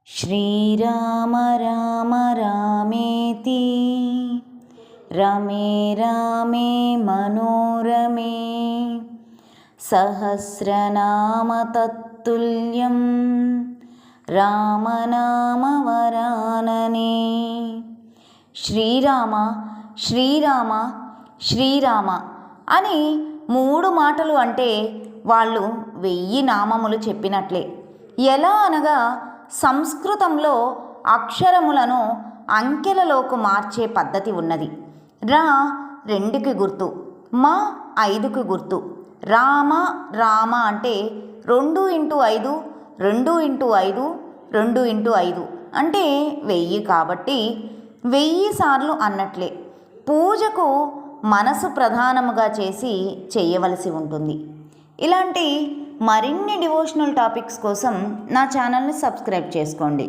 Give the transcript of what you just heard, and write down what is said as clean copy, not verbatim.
శ్రీరామ రామ రామేతి రమే రామే మనోరమే సహస్రనామ తత్తుల్యం రామనామ వరాననే. శ్రీరామ శ్రీరామ శ్రీరామ అని 3 మాటలు అంటే వాళ్ళు 1000 నామములు చెప్పినట్లే. ఎలా అనగా సంస్కృతంలో అక్షరములను అంకెలలోకి మార్చే పద్ధతి ఉన్నది. రా 2కి గుర్తు, మా 5కి గుర్తు. రామ రామ అంటే 2 × 5 2 × 5 2 × 5 అంటే 1000 కాబట్టి 1000 సార్లు అన్నట్లే. పూజకు మనసు ప్రధానముగా చేసి చేయవలసి ఉంటుంది. ఇలాంటి మరిన్ని డివోషనల్ టాపిక్స్ కోసం నా ఛానల్ని సబ్స్క్రైబ్ చేసుకోండి.